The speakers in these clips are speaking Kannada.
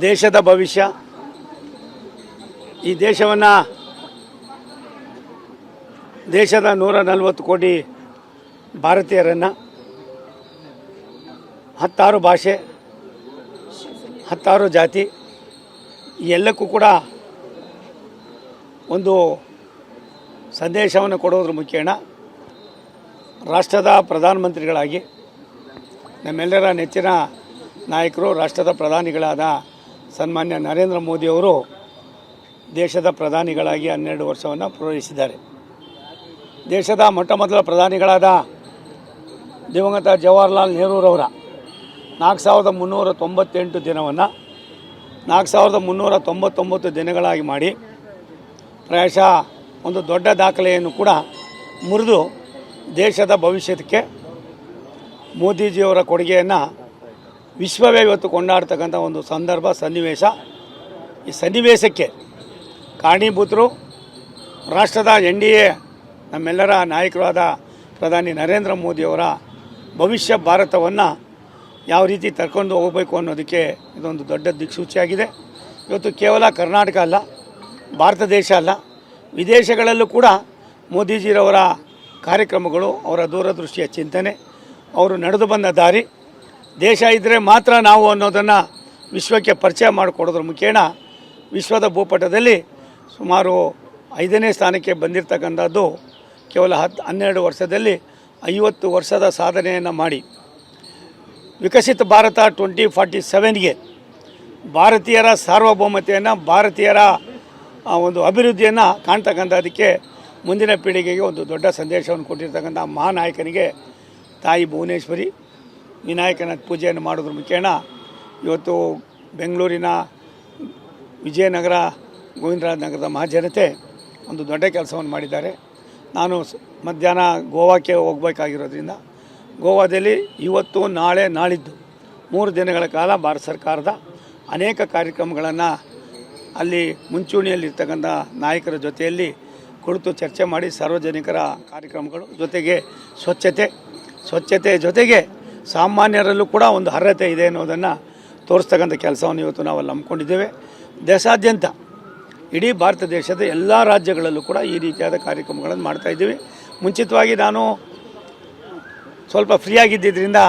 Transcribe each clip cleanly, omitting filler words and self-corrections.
ದೇಶದ ಭವಿಷ್ಯ, ಈ ದೇಶವನ್ನು ದೇಶದ 140 ಕೋಟಿ ಭಾರತೀಯರನ್ನು 16 ಭಾಷೆ 16 ಜಾತಿ ಎಲ್ಲಕ್ಕೂ ಕೂಡ ಒಂದು ಸಂದೇಶವನ್ನು ಕೊಡೋದ್ರ ಮುಖೇನ ರಾಷ್ಟ್ರದ ಪ್ರಧಾನಮಂತ್ರಿಗಳಾಗಿ ನಮ್ಮೆಲ್ಲರ ನೆಚ್ಚಿನ ನಾಯಕರು ರಾಷ್ಟ್ರದ ಪ್ರಧಾನಿಗಳಾದ ಸನ್ಮಾನ್ಯ ನರೇಂದ್ರ ಮೋದಿಯವರು ದೇಶದ ಪ್ರಧಾನಿಗಳಾಗಿ 12 ವರ್ಷವನ್ನು ಪೂರೈಸಿದ್ದಾರೆ. ದೇಶದ ಮೊಟ್ಟಮೊದಲ ಪ್ರಧಾನಿಗಳಾದ ದಿವಂಗತ ಜವಾಹರ್ಲಾಲ್ ನೆಹರೂರವರ 4398 ದಿನವನ್ನು 4399 ದಿನಗಳಾಗಿ ಮಾಡಿ ಪ್ರಾಯಶಃ ಒಂದು ದೊಡ್ಡ ದಾಖಲೆಯನ್ನು ಕೂಡ ಮುರಿದು ದೇಶದ ಭವಿಷ್ಯಕ್ಕೆ ಮೋದಿಜಿಯವರ ಕೊಡುಗೆಯನ್ನು ವಿಶ್ವವೇ ಇವತ್ತು ಕೊಂಡಾಡ್ತಕ್ಕಂಥ ಒಂದು ಸಂದರ್ಭ ಸನ್ನಿವೇಶ. ಈ ಸನ್ನಿವೇಶಕ್ಕೆ ಕಾರಣೀಭೂತರು ರಾಷ್ಟ್ರದ NDA ನಮ್ಮೆಲ್ಲರ ನಾಯಕರಾದ ಪ್ರಧಾನಿ ನರೇಂದ್ರ ಮೋದಿಯವರ ಭವಿಷ್ಯ ಭಾರತವನ್ನು ಯಾವ ರೀತಿ ತರ್ಕೊಂಡು ಹೋಗಬೇಕು ಅನ್ನೋದಕ್ಕೆ ಇದೊಂದು ದೊಡ್ಡ ದಿಕ್ಸೂಚಿಯಾಗಿದೆ. ಇವತ್ತು ಕೇವಲ ಕರ್ನಾಟಕ ಅಲ್ಲ, ಭಾರತ ದೇಶ ಅಲ್ಲ, ವಿದೇಶಗಳಲ್ಲೂ ಕೂಡ ಮೋದಿಜಿರವರ ಕಾರ್ಯಕ್ರಮಗಳು, ಅವರ ದೂರದೃಷ್ಟಿಯ ಚಿಂತನೆ, ಅವರು ನಡೆದು ಬಂದ ದಾರಿ, ದೇಶ ಇದ್ದರೆ ಮಾತ್ರ ನಾವು ಅನ್ನೋದನ್ನು ವಿಶ್ವಕ್ಕೆ ಪರಿಚಯ ಮಾಡಿಕೊಡೋದ್ರ ಮುಖೇನ ವಿಶ್ವದ ಭೂಪಟದಲ್ಲಿ ಸುಮಾರು 5ನೇ ಸ್ಥಾನಕ್ಕೆ ಬಂದಿರತಕ್ಕಂಥದ್ದು ಕೇವಲ 12 ವರ್ಷದಲ್ಲಿ 50 ವರ್ಷದ ಸಾಧನೆಯನ್ನು ಮಾಡಿ ವಿಕಸಿತ ಭಾರತ 2047ಗೆ ಭಾರತೀಯರ ಸಾರ್ವಭೌಮತೆಯನ್ನು, ಭಾರತೀಯರ ಒಂದು ಅಭಿವೃದ್ಧಿಯನ್ನು ಕಾಣ್ತಕ್ಕಂಥದ್ದಕ್ಕೆ ಮುಂದಿನ ಪೀಳಿಗೆಗೆ ಒಂದು ದೊಡ್ಡ ಸಂದೇಶವನ್ನು ಕೊಟ್ಟಿರ್ತಕ್ಕಂಥ ಮಹಾನಾಯಕನಿಗೆ ತಾಯಿ ಭುವನೇಶ್ವರಿ ವಿನಾಯಕನ ಪೂಜೆಯನ್ನು ಮಾಡೋದ್ರ ಮುಖೇನ ಇವತ್ತು ಬೆಂಗಳೂರಿನ ವಿಜಯನಗರ ಗೋವಿಂದರಾಜ ನಗರದ ಮಹಾಜನತೆ ಒಂದು ದೊಡ್ಡ ಕೆಲಸವನ್ನು ಮಾಡಿದ್ದಾರೆ. ನಾನು ಮಧ್ಯಾಹ್ನ ಗೋವಾಕ್ಕೆ ಹೋಗಬೇಕಾಗಿರೋದ್ರಿಂದ ಗೋವಾದಲ್ಲಿ ಇವತ್ತು ನಾಳೆ ನಾಳಿದ್ದು 3 ದಿನಗಳ ಕಾಲ ಭಾರತ ಸರ್ಕಾರದ ಅನೇಕ ಕಾರ್ಯಕ್ರಮಗಳನ್ನು ಅಲ್ಲಿ ಮುಂಚೂಣಿಯಲ್ಲಿರ್ತಕ್ಕಂಥ ನಾಯಕರ ಜೊತೆಯಲ್ಲಿ ಕುಳಿತು ಚರ್ಚೆ ಮಾಡಿ ಸಾರ್ವಜನಿಕರ ಕಾರ್ಯಕ್ರಮಗಳು ಜೊತೆಗೆ ಸ್ವಚ್ಛತೆ ಜೊತೆಗೆ ಸಾಮಾನ್ಯರಲ್ಲೂ ಕೂಡ ಒಂದು ಅರ್ಹತೆ ಇದೆ ಅನ್ನೋದನ್ನು ತೋರಿಸ್ತಕ್ಕಂಥ ಕೆಲಸವನ್ನು ಇವತ್ತು ನಾವು ಅಲ್ಲಿ ಹಮ್ಮಿಕೊಂಡಿದ್ದೇವೆ. ದೇಶಾದ್ಯಂತ ಇಡೀ ಭಾರತ ದೇಶದ ಎಲ್ಲ ರಾಜ್ಯಗಳಲ್ಲೂ ಕೂಡ ಈ ರೀತಿಯಾದ ಕಾರ್ಯಕ್ರಮಗಳನ್ನು ಮಾಡ್ತಾಯಿದ್ದೀವಿ. ಮುಂಚಿತವಾಗಿ ನಾನು ಸ್ವಲ್ಪ ಫ್ರೀಯಾಗಿದ್ದರಿಂದ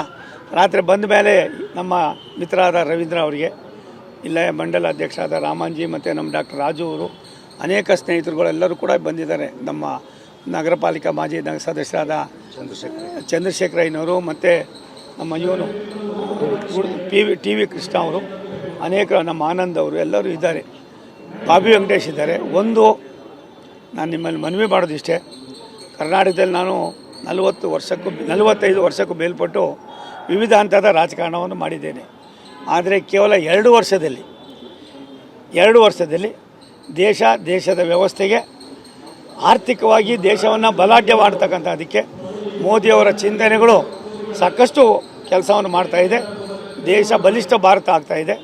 ರಾತ್ರಿ ಬಂದ ಮೇಲೆ ನಮ್ಮ ಮಿತ್ರರಾದ ರವೀಂದ್ರ ಅವರಿಗೆ, ಇಲ್ಲೇ ಮಂಡಲ ಅಧ್ಯಕ್ಷರಾದ ರಾಮಾಂಜಿ ಮತ್ತು ನಮ್ಮ ಡಾಕ್ಟರ್ ರಾಜು ಅವರು, ಅನೇಕ ಸ್ನೇಹಿತರುಗಳೆಲ್ಲರೂ ಕೂಡ ಬಂದಿದ್ದಾರೆ. ನಮ್ಮ ನಗರ ಪಾಲಿಕಾ ಮಾಜಿ ಸದಸ್ಯರಾದ ಚಂದ್ರಶೇಖರಯ್ಯನವರು ಮತ್ತು ನಮ್ಮ ಇವನು ಟಿ ವಿ ಕೃಷ್ಣ ಅವರು, ಅನೇಕ ನಮ್ಮ ಆನಂದ್ ಅವರು ಎಲ್ಲರೂ ಇದ್ದಾರೆ, ಬಾಬಿ ವೆಂಕಟೇಶ್ ಇದ್ದಾರೆ. ನಾನು ನಿಮ್ಮಲ್ಲಿ ಮನವಿ ಮಾಡೋದಿಷ್ಟೇ, ಕರ್ನಾಟಕದಲ್ಲಿ ನಾನು 45 ವರ್ಷಕ್ಕೂ ಮೇಲ್ಪಟ್ಟು ವಿವಿಧ ಹಂತದ ರಾಜಕಾರಣವನ್ನು ಮಾಡಿದ್ದೇನೆ. ಆದರೆ ಕೇವಲ 2 ವರ್ಷದಲ್ಲಿ ದೇಶದ ವ್ಯವಸ್ಥೆಗೆ ಆರ್ಥಿಕವಾಗಿ ದೇಶವನ್ನು ಬಲಾಢ್ಯ ಮಾಡ್ತಕ್ಕಂಥದ್ದಕ್ಕೆ ಮೋದಿಯವರ ಚಿಂತನೆಗಳು ಸಾಕಷ್ಟು ಕೆಲಸವನ್ನು ಮಾಡ್ತಾಯಿದೆ. ದೇಶ ಬಲಿಷ್ಠ ಭಾರತ ಆಗ್ತಾಯಿದೆ.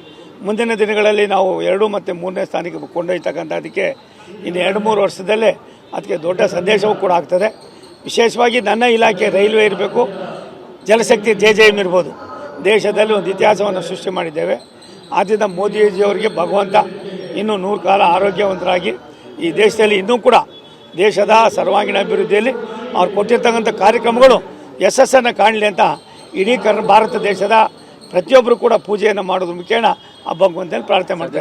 ಮುಂದಿನ ದಿನಗಳಲ್ಲಿ ನಾವು 2 ಮತ್ತು 3ನೇ ಸ್ಥಾನಕ್ಕೆ ಕೊಂಡೊಯ್ತಕ್ಕಂಥದ್ದಕ್ಕೆ ಇನ್ನು 2-3 ವರ್ಷದಲ್ಲೇ ಅದಕ್ಕೆ ದೊಡ್ಡ ಸಂದೇಶವೂ ಕೂಡ ಆಗ್ತದೆ. ವಿಶೇಷವಾಗಿ ನನ್ನ ಇಲಾಖೆ ರೈಲ್ವೆ ಇರಬೇಕು, ಜಲಶಕ್ತಿ JJM ಇರ್ಬೋದು, ದೇಶದಲ್ಲಿ ಒಂದು ಇತಿಹಾಸವನ್ನು ಸೃಷ್ಟಿ ಮಾಡಿದ್ದೇವೆ. ಆದ್ದರಿಂದ ಮೋದಿಜಿಯವರಿಗೆ ಭಗವಂತ ಇನ್ನೂ 100 ಕಾಲ ಆರೋಗ್ಯವಂತರಾಗಿ ಈ ದೇಶದಲ್ಲಿ ಇನ್ನೂ ಕೂಡ ದೇಶದ ಸರ್ವಾಂಗೀಣ ಅಭಿವೃದ್ಧಿಯಲ್ಲಿ ಅವ್ರು ಕೊಟ್ಟಿರ್ತಕ್ಕಂಥ ಕಾರ್ಯಕ್ರಮಗಳು ಯಶಸ್ಸನ್ನು ಕಾಣಲಿ ಅಂತ ಇಡೀ ಭಾರತ ದೇಶದ ಪ್ರತಿಯೊಬ್ಬರು ಕೂಡ ಪೂಜೆಯನ್ನು ಮಾಡೋದ್ರ ಮುಖೇನ ಆ ಭಗವಂತನ ಪ್ರಾರ್ಥನೆ ಮಾಡ್ತಾರೆ.